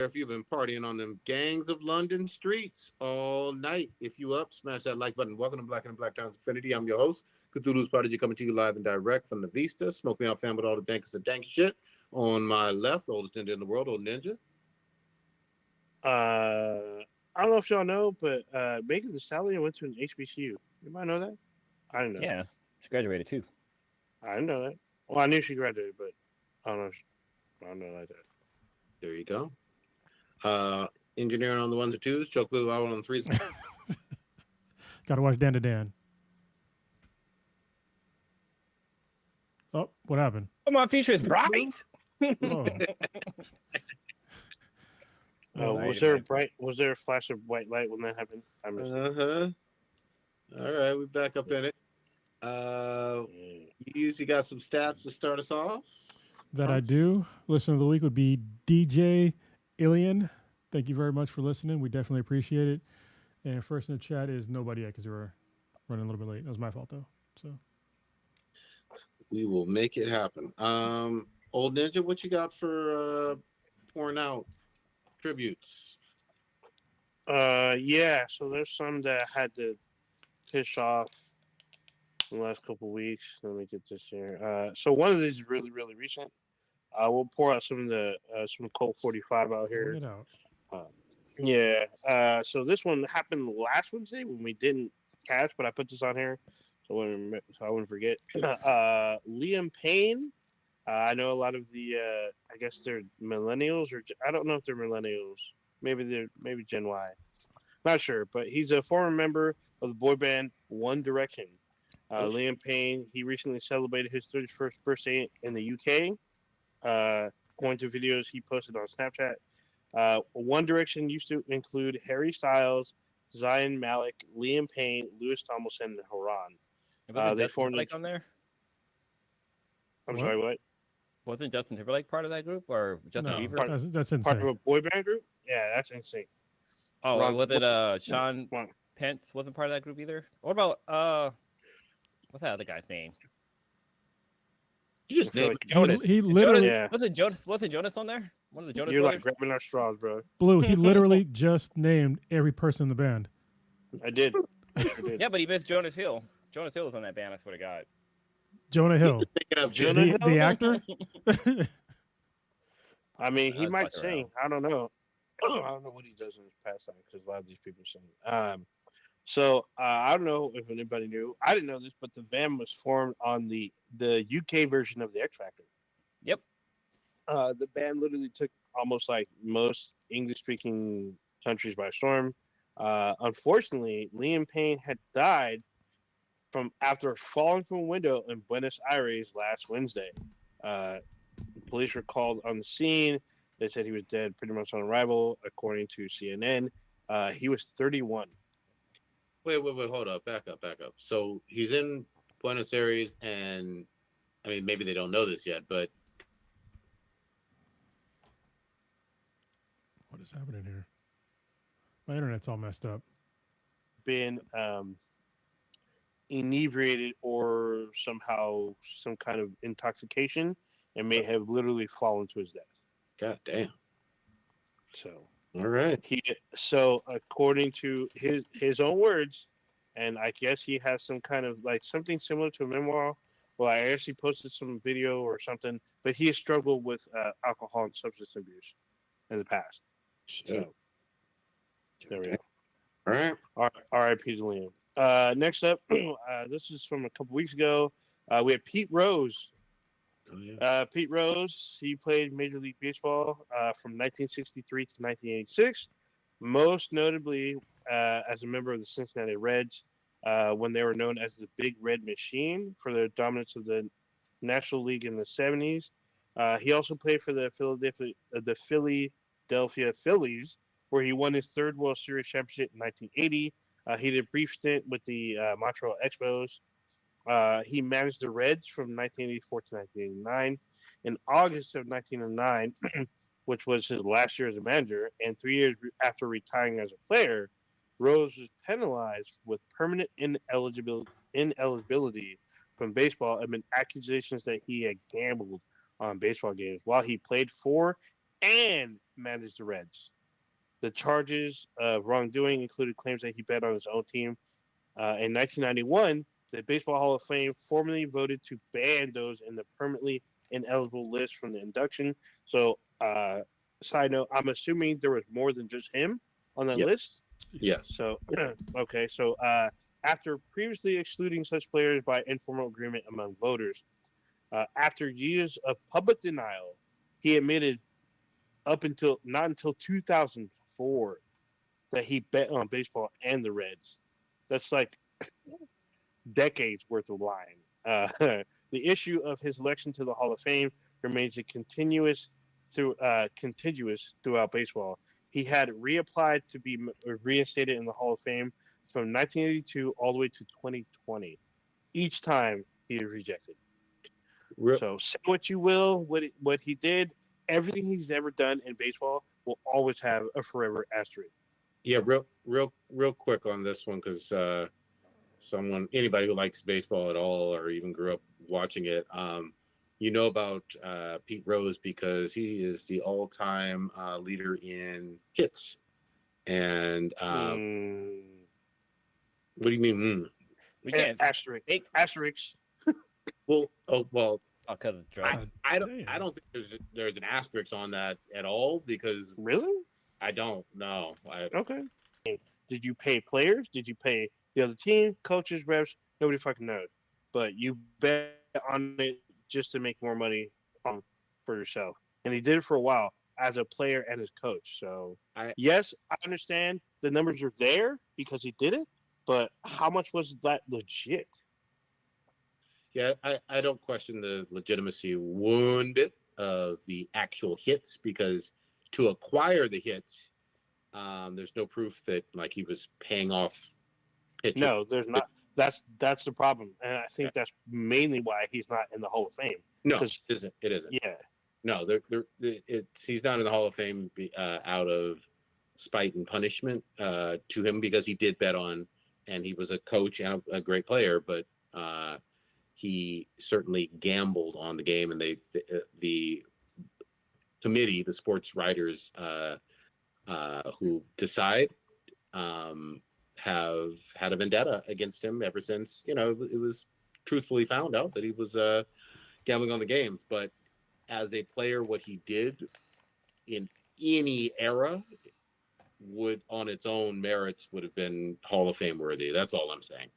If you've been partying on them gangs of London streets all night, if you up, smash that like button. Welcome to Black and Black Times Infinity. I'm your host, Cthulhu's Prodigy, coming to you live and direct from the Vista. Smoke me out, fam, with all the dankest of dank shit. On my left, oldest ninja in the world, old ninja. I don't know if y'all know, but Megan Thee Stallion went to an HBCU. You might know that. I didn't know. Yeah, she graduated too. I didn't know that. Well, I knew she graduated, but I don't know. I don't know like that. There you go. Engineering on the ones and twos, choke blue owl on the threes. Got to watch Dan to Dan. Oh, what happened? Oh, my future is bright. Oh. Was there a flash of white light when that happened? I missed Uh-huh. All right, we're back up in it. You got some stats to start us off? That I do. Listener of the week would be DJ Ilian. Thank you very much for listening. We definitely appreciate it. And first in the chat is nobody yet because we were running a little bit late. That was my fault though. So we will make it happen. Old Ninja, what you got for pouring out tributes? Yeah, so there's some that I had to piss off in the last couple of weeks. Let me get this here. So one of these is really, really recent. We'll pour out some of the some Colt 45 out here. bring it out. So this one happened last Wednesday when we didn't catch, but I put this on here so I wouldn't forget. Liam Payne. I know a lot of the I guess they're millennials, or I don't know if they're millennials. Maybe Gen Y. Not sure, but he's a former member of the boy band One Direction. Liam Payne. He recently celebrated his 31st birthday in the UK. According to videos he posted on Snapchat. One Direction used to include Harry Styles, Zayn Malik, Liam Payne, Louis Tomlinson, and Haran. They formed Timberlake on there. I'm sorry, what? Wasn't Justin Timberlake part of that group, or Justin No, Bieber? that's insane. Part of a boy band group? Yeah, that's insane. Oh, Wrong. was it Sean Pence wasn't part of that group either? What about what's that other guy's name? You just named Jonas. He literally Jonas, wasn't Jonas on there? One of the Jonas You're brothers? like grabbing our straws, bro. Blue. He literally just named every person in the band. I did. I sure did. Yeah, but he missed Jonas Hill. Jonas Hill was on that band, I swear to God. Jonah Hill, picking up Jonah Hill? the actor. I mean, he That's might fucking sing. I don't know. I don't know what he does in his pastime because a lot of these people sing. I don't know if anybody knew. I didn't know this, but the band was formed on the UK version of the X Factor. Yep. The band literally took almost like most English-speaking countries by storm. Unfortunately, Liam Payne had died from after falling from a window in Buenos Aires last Wednesday. Police were called on the scene. They said he was dead pretty much on arrival, according to CNN. He was 31. Wait, hold up, back up. So he's in Buenos Aires, and I mean, maybe they don't know this yet, but What is happening here? My internet's all messed up. Been inebriated or somehow some kind of intoxication and may have literally fallen to his death. god damn. So, All right. According to his own words, and I guess he has some kind of like something similar to a memoir. Well, I actually posted some video or something, but he has struggled with alcohol and substance abuse in the past. Shit. So, there we go. All right. R.I.P. to Liam. Next up, this is from a couple weeks ago. We have Pete Rose. Oh, yeah. Pete Rose, he played Major League Baseball from 1963 to 1986, most notably as a member of the Cincinnati Reds when they were known as the Big Red Machine for their dominance of the National League in the 70s. He also played for the Philadelphia Phillies, where he won his third World Series championship in 1980. He did a brief stint with the Montreal Expos. He managed the Reds from 1984 to 1989. In August of 1909, which was his last year as a manager, and 3 years after retiring as a player, Rose was penalized with permanent ineligibility from baseball amid accusations that he had gambled on baseball games while he played for and managed the Reds. The charges of wrongdoing included claims that he bet on his own team. In 1991, the Baseball Hall of Fame formally voted to ban those in the permanently ineligible list from the induction. So, side note, I'm assuming there was more than just him on that Yep. list. Yes. So, okay. So, after previously excluding such players by informal agreement among voters, after years of public denial, he admitted not until 2004 that he bet on baseball and the Reds. That's like decades worth of lying. The issue of his election to the Hall of Fame remains contiguous throughout baseball. He had reapplied to be reinstated in the Hall of Fame from 1982 all the way to 2020. Each time he was rejected. So say what you will, what he did, everything he's ever done in baseball will always have a forever asterisk. Yeah, real quick on this one, because anybody who likes baseball at all or even grew up watching it, you know about Pete Rose because he is the all-time leader in hits. And what do you mean? We can't. Asterisks. Well, Because of drugs. I don't think there's an asterisk on that at all because Really? I don't know. Okay. Did you pay players? Did you pay the other team, coaches, refs? Nobody fucking knows. But you bet on it just to make more money for yourself. And he did it for a while as a player and as coach. So, yes, I understand the numbers are there because he did it, but how much was that legit? Yeah, I don't question the legitimacy one bit of the actual hits because to acquire the hits, there's no proof that like he was paying off pitching. No, there's not. That's the problem, and I think that's mainly why he's not in the Hall of Fame. No, it isn't. Yeah. No, he's not in the Hall of Fame out of spite and punishment to him because he did bet on, and he was a coach and a great player, but he certainly gambled on the game, and the committee, the sports writers who decide, have had a vendetta against him ever since, it was truthfully found out that he was gambling on the games. But as a player, what he did in any era would, on its own merits, would have been Hall of Fame worthy. That's all I'm saying.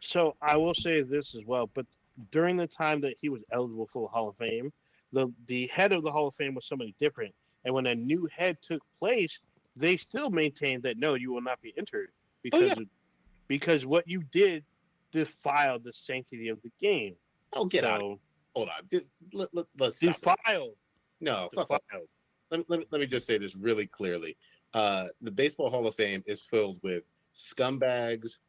So I will say this as well, but during the time that he was eligible for the Hall of Fame, the head of the Hall of Fame was somebody different. And when a new head took place, they still maintained that, no, you will not be entered because what you did defiled the sanctity of the game. Oh, get out. Hold on. Let's defiled. No, fuck off. Let me just say this really clearly. The Baseball Hall of Fame is filled with scumbags,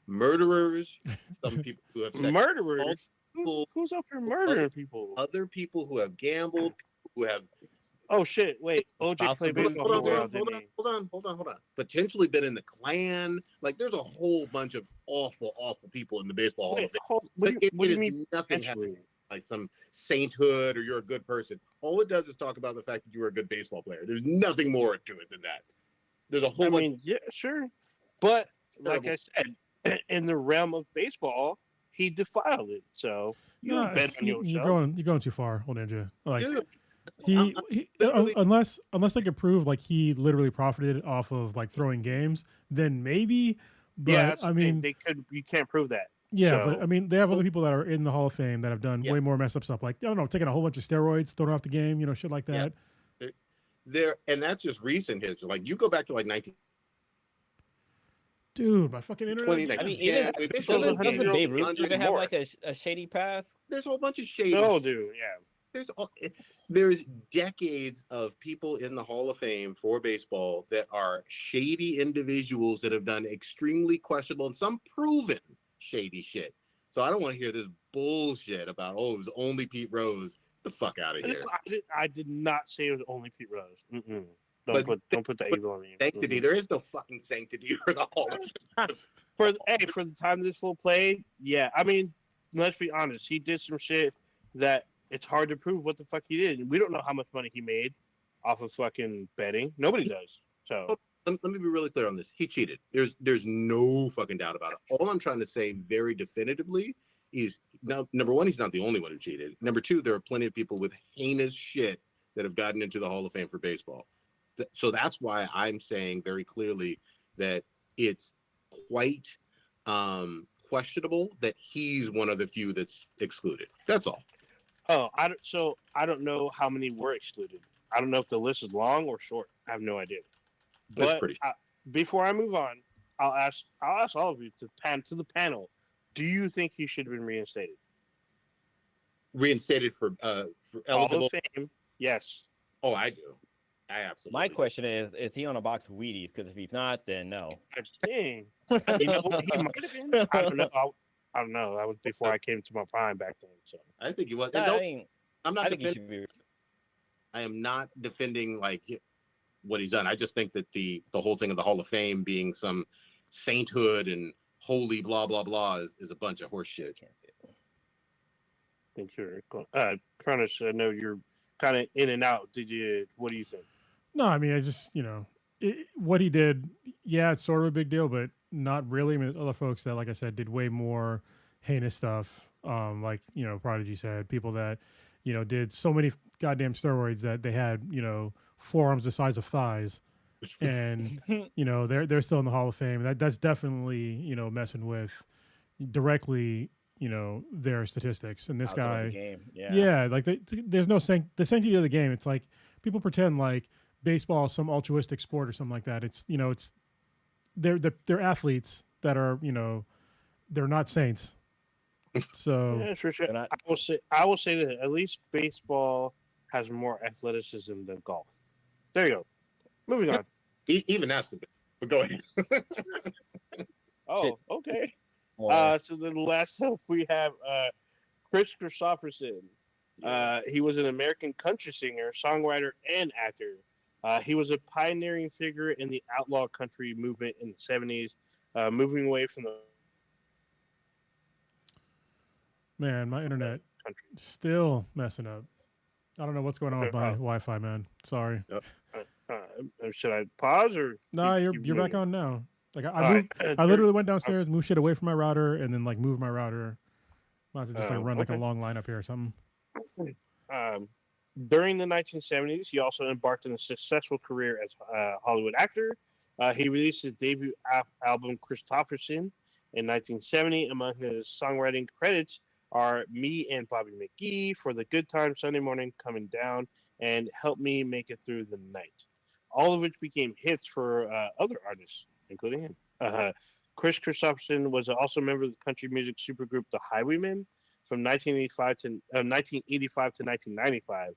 murderers, some people who have murderers. Who's up here murdering people? Other people who have gambled, who have. Oh shit! Wait, OJ played baseball. Hold on. Potentially been in the Klan. Like, there's a whole bunch of awful people in the Baseball Hall of Fame. What do you mean? Nothing happening like some sainthood or you're a good person. All it does is talk about the fact that you were a good baseball player. There's nothing more to it than that. There's a whole bunch. Yeah, sure, but like I said, in the realm of baseball, he defiled it. So you bet on yourself. You're going too far, old ninja. Like. Dude, He unless they could prove like he literally profited off of like throwing games, then maybe. But yeah, I mean, you can't prove that. Yeah, but I mean, they have other people that are in the Hall of Fame that have done way more messed up stuff, like I don't know, taking a whole bunch of steroids, throwing off the game, shit like that. Yeah. And that's just recent history. Like you go back to like 19. Dude, my fucking internet. I mean, doesn't Babe Ruth even have like a shady past? There's a whole bunch of shady. No, dude, yeah. There's decades of people in the Hall of Fame for baseball that are shady individuals that have done extremely questionable and some proven shady shit. So I don't want to hear this bullshit about it was only Pete Rose. Get the fuck out of here. I did not say it was only Pete Rose. Don't put that evil on me. Sanctity. There is no fucking sanctity for the Hall of Fame. For the time this fool played, yeah. I mean, let's be honest. He did some shit that it's hard to prove what the fuck he did. And we don't know how much money he made off of fucking betting. Nobody does. So Let me be really clear on this. He cheated. There's no fucking doubt about it. All I'm trying to say very definitively is, now, number one, he's not the only one who cheated. Number two, there are plenty of people with heinous shit that have gotten into the Hall of Fame for baseball. So that's why I'm saying very clearly that it's quite questionable that he's one of the few that's excluded. That's all. oh, I don't know how many were excluded. I don't know if the list is long or short. I have no idea. That's But pretty. before I move on, I'll ask all of you to the panel. Do you think he should have been reinstated? Reinstated for Hall eligible. of Fame, yes. Oh, I do. I absolutely. My do. question is he on a box of Wheaties? Because if he's not, then no. Dang. You know, he might have been. I don't know. I don't know. That was before I came to my prime back then. So I think he was. No, And I don't- mean, I'm not I think he defending. should be. I am not defending like what he's done. I just think that the whole thing of the Hall of Fame being some sainthood and holy blah blah blah is a bunch of horse shit. Can't see it. I think you're Cronus, I know you're kind of in and out. What do you think? No, I mean, I just, what he did, yeah, it's sort of a big deal, but not really. I mean, there's other folks that, like I said, did way more heinous stuff. Like, Prodigy said, people that, did so many goddamn steroids that they had, forearms the size of thighs. And, they're still in the Hall of Fame. That's definitely, messing with directly, their statistics. And this Outside the guy, game. Yeah. yeah, like there's no the sanctity of the game. It's like people pretend like baseball is some altruistic sport or something like that. It's it's they're athletes that are they're not saints. So Yeah, for sure. And I- I will say that at least baseball has more athleticism than golf. There you go. Moving on. Even that's the bit. But go ahead. Oh, okay. More- So then last up we have Chris Christopherson. He was an American country singer, songwriter, and actor. He was a pioneering figure in the outlaw country movement in the 70s, moving away from the man, my internet country. still messing up. I don't know what's going on with my Wi-Fi, man. Sorry. Should I pause or? No, keep you're back moving? on now. Like I All moved, right. I literally went downstairs, moved shit away from my router, and then like moved my router. Might have to just like Oh, run like a okay. long line up here or something. During the 1970s, he also embarked on a successful career as a Hollywood actor. He released his debut album, Christopherson, in 1970. Among his songwriting credits are Me and Bobby McGee, For the Good Time, Sunday Morning Coming Down, and Help Me Make It Through the Night, all of which became hits for other artists, including him. Chris Christopherson was also a member of the country music supergroup The Highwaymen from 1985 to 1995.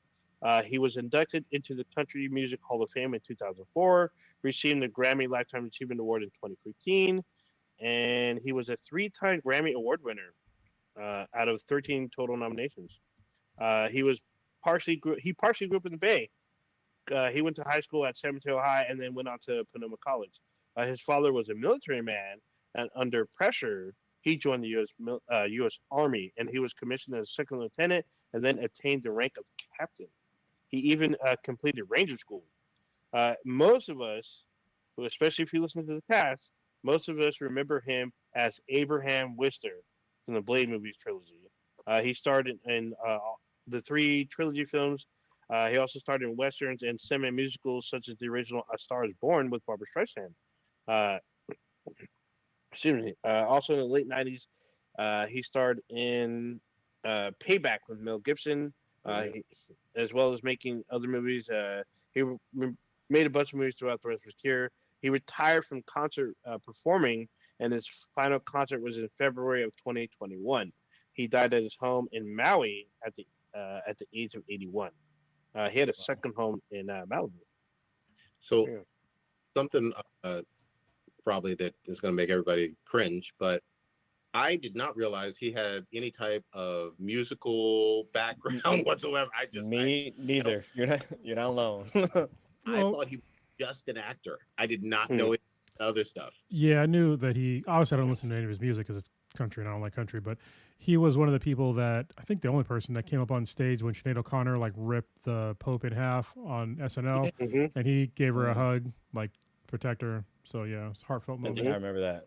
He was inducted into the Country Music Hall of Fame in 2004, receiving the Grammy Lifetime Achievement Award in 2015, and he was a 3-time Grammy Award winner out of 13 total nominations. He partially grew up in the Bay. He went to high school at San Mateo High and then went on to Sonoma College. His father was a military man, and under pressure, he joined the U.S. Army, and he was commissioned as second lieutenant and then attained the rank of captain. He even completed Ranger School. Most of us, especially if you listen to the cast, most of us remember him as Abraham Wister from the Blade movies trilogy. He starred in the 3 trilogy films. He also starred in westerns and semi-musicals such as the original A Star Is Born with Barbra Streisand. Excuse me. Also in the late 90s, he starred in Payback with Mel Gibson, as well as making other movies. He made a bunch of movies throughout the rest of his career. He retired from concert performing, and his final concert was in February of 2021. He died at his home in Maui at the age of 81. He had a second home in Malibu. So Yeah. something probably that is going to make everybody cringe, but I did not realize he had any type of musical background whatsoever. Me neither. You're not alone. I Well- thought he was just an actor. I did not Hmm. know any other stuff. Yeah, I knew that he. Obviously, I don't listen to any of his music because it's country, and I don't like country, but he was one of the people that I think the only person that came up on stage when Sinead O'Connor like ripped the Pope in half on SNL, hmm and he gave her a Mhm. hug, like protect her. So yeah, it's a heartfelt I think moment. I remember that.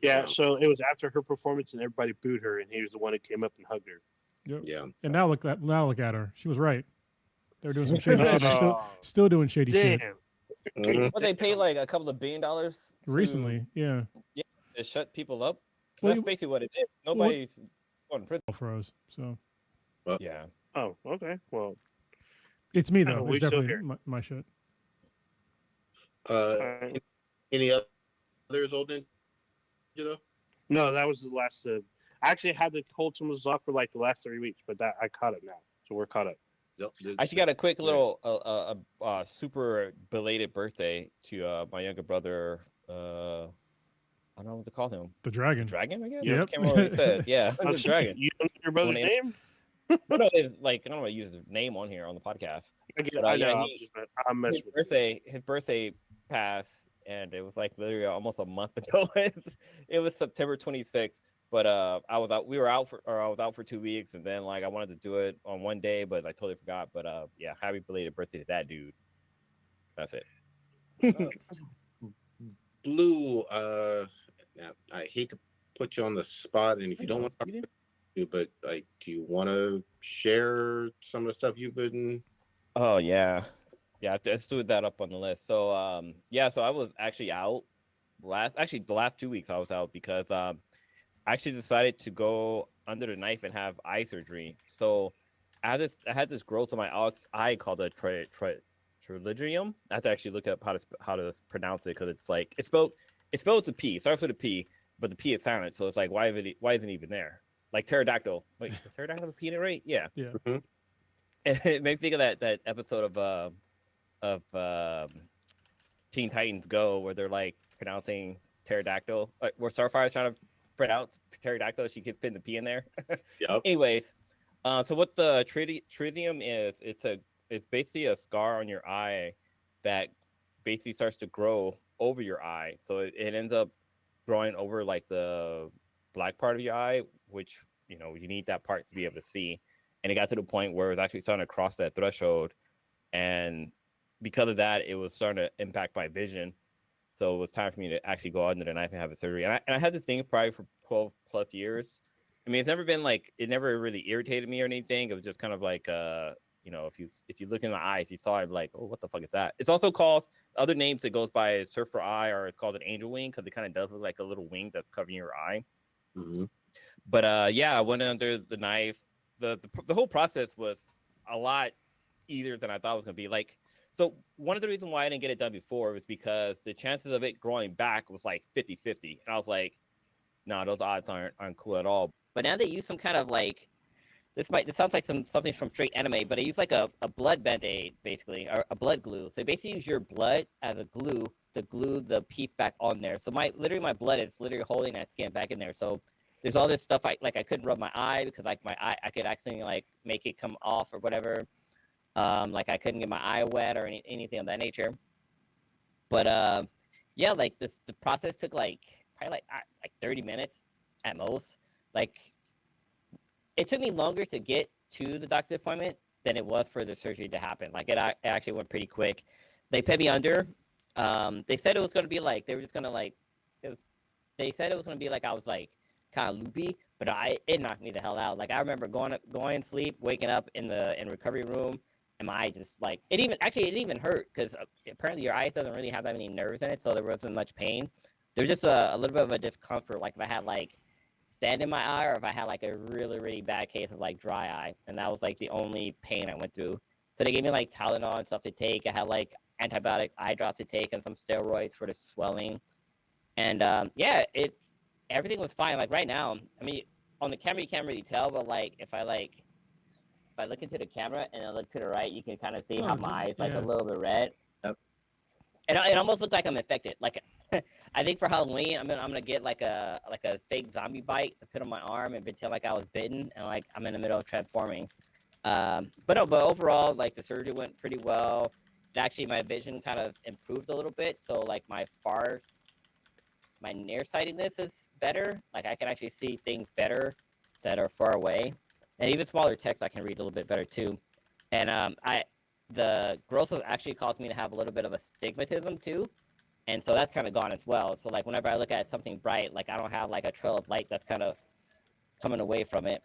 Yeah, Wow. so it was after her performance, and everybody booed her, and he was the one who came up and hugged her. Yep. Yeah. And now look at her. She was right. They were doing some shady shit. They're Oh, still doing shady shit damn! Mhm. Well, they paid like a couple of $1 billion to recently. Yeah. to shut people up. So Well, that's basically what it is. what Nobody's going to prison. froze. So Yeah. Oh, okay. Well, it's me though. we It's still definitely here. my shit. Uh, Alright. any others, old ninja though? No, that was the last. I actually had to hold some of this off for like the last 3 weeks, but that I caught it now, so we're caught up. Yep, I actually got a quick little super belated birthday to my younger brother. I don't know what to call him. The The dragon. dragon, I guess. Yep. I can't remember what he said. Yeah, I'm the sorry, dragon. You don't know your brother's When name? No, no, it's like I don't want to use his name on here on the podcast. But, I yeah, know. I'm his messing with you. birthday passed, and it was like literally almost a month ago. It was September 26th. But I was out. I was out for 2 weeks, and then like I wanted to do it on one day, but I totally forgot. But yeah, happy belated birthday to that dude. That's it. Blue. Now, I hate to put you on the spot, and if you don't want to, but like, do you want to share some of the stuff you've been? Oh yeah, yeah. Let's do that up on the list. So yeah. So I was actually out the last 2 weeks. I was out because I actually decided to go under the knife and have eye surgery. So I had this growth on my eye called a triligium. I have to actually look up how to pronounce it because it's like it's spelled with a P. It starts with a P, but the P is silent. So it's like why isn't it even there? Like pterodactyl. Wait, is pterodactyl a P in it, right? Yeah. Yeah. Mhm. And it makes me think of that episode of Teen Titans Go where they're like pronouncing pterodactyl, where Starfire's trying to pronounce pterodactyl. She keeps putting the P in there. Yep. Anyways, so what the tritium is, it's basically a scar on your eye that basically starts to grow over your eye. So it ends up growing over like the black part of your eye, which you need that part to be able to see. And it got to the point where it was actually starting to cross that threshold, and because of that, it was starting to impact my vision. So it was time for me to actually go under the knife and have a surgery. And I had this thing probably for 12 plus years. I mean, it's never been like, it never really irritated me or anything. It was just kind of like, if you look in my eyes, you saw it like, oh, what the fuck is that? It's also called, other names it goes by is surfer eye, or it's called an angel wing because it kind of does look like a little wing that's covering your eye. Mm-hmm. But yeah, I went under the knife. The whole process was a lot easier than I thought it was going to be. Like, so one of the reasons why I didn't get it done before was because the chances of it growing back was like 50-50. And I was like, no, those odds aren't cool at all. But now they use some kind of like, this sounds like something from straight anime, but they use like a blood band-aid basically, or a blood glue. So basically use your blood as a glue to glue the piece back on there. So my blood is literally holding that skin back in there. So there's all this stuff I couldn't rub my eye because like my eye, I could accidentally like make it come off or whatever. Like I couldn't get my eye wet or anything of that nature. But yeah, like the process took like probably like 30 minutes at most. Like it took me longer to get to the doctor's appointment than it was for the surgery to happen. Like it actually went pretty quick. They put me under. They said it was going to be like, they were just going to like, they said it was going to be like I was like kind of loopy, but it knocked me the hell out. Like I remember going to sleep, waking up in recovery room, and my eye just like, it didn't even hurt because apparently your eyes doesn't really have that many nerves in it, so there wasn't much pain. There was just a little bit of a discomfort, like if I had like sand in my eye or if I had like a really, really bad case of like dry eye, and that was like the only pain I went through. So they gave me like Tylenol and stuff to take. I had like antibiotic eye drop to take and some steroids for the swelling. And yeah, everything was fine. Like right now, I mean, on the camera you can't really tell, but like if I look into the camera and I look to the right, you can kind of see how my eyes like a little bit red. Yep. And it almost looked like I'm infected. Like I think for Halloween, I'm gonna get like a fake zombie bite to put on my arm and pretend like I was bitten and like I'm in the middle of transforming. But overall, like the surgery went pretty well. Actually, my vision kind of improved a little bit. So like my far my nearsightedness is better. Like I can actually see things better that are far away, and even smaller text I can read a little bit better too. And the growth of actually caused me to have a little bit of astigmatism too, and so that's kind of gone as well. So like whenever I look at something bright, like I don't have like a trail of light that's kind of coming away from it.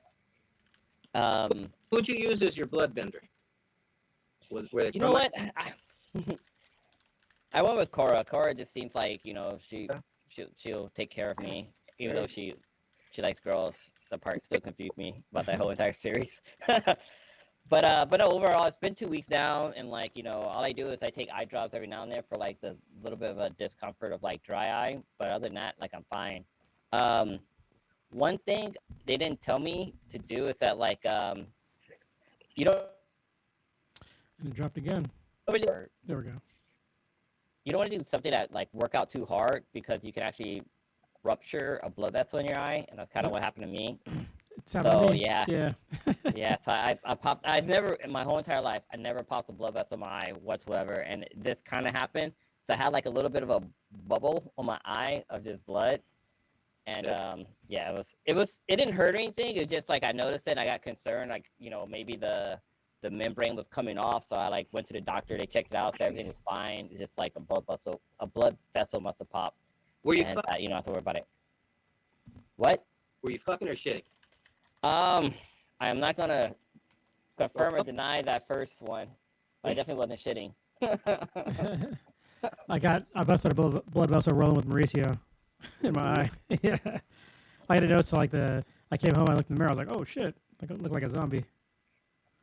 Who'd you use as your blood vendor? Were they You know what? I went with Cora. Cora just seems like she'll take care of me, even though she likes girls. The part still confused me about that whole entire series. But no, overall, it's been 2 weeks now, and like all I do is I take eye drops every now and then for like the little bit of a discomfort of like dry eye. But other than that, like I'm fine. One thing they didn't tell me to do is that like you don't And it dropped again. really There we go. you don't want to do something that like work out too hard because you can actually rupture a blood vessel in your eye, and that's kind of what happened to me. It's happened to So me. yeah, Yeah. yeah. So I popped. I've never in my whole entire life I never popped a blood vessel in my eye whatsoever, and this kind of happened. So I had like a little bit of a bubble on my eye of just blood, and yeah, it didn't hurt or anything. It was just like I noticed it, and I got concerned, like maybe the membrane was coming off. So I like went to the doctor. They checked it out. So everything was fine. It's just like a blood vessel must have popped. Were you And you don't have to worry about it. What? were you fucking or shitting? I am not gonna confirm or deny that first one. But I definitely wasn't shitting. I busted a blood vessel rolling with Mauricio in my eye. Yeah. I had to notice like I came home, I looked in the mirror, I was like, oh shit, I look like a zombie.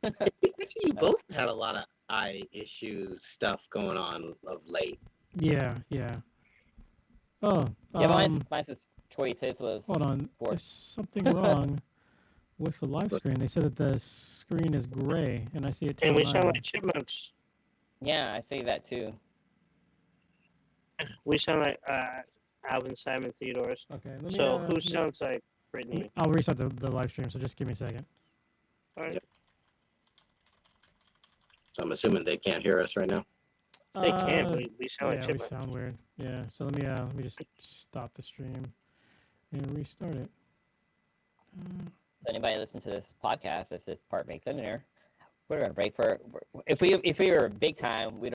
Actually, you both had a lot of eye issue stuff going on of late. Yeah, yeah. Oh, Yeah, mine's choice. His was hold on. four. There's something wrong with the live screen. They said that the screen is gray, and I see it. And we 10:09. sound like chipmunks. Yeah, I see that too. We sound like Alvin, Simon, Theodorus. Okay. Let me, So who let me- sounds like Brittany? I'll restart the live stream. So just give me a second. All right. So I'm assuming they can't hear us right now. They can. We sound like Yeah, we chipmunks. sound weird. Yeah. So let me just stop the stream and restart it. So anybody listen to this podcast, if this part makes it in there, we're gonna break for. If we were big time, we'd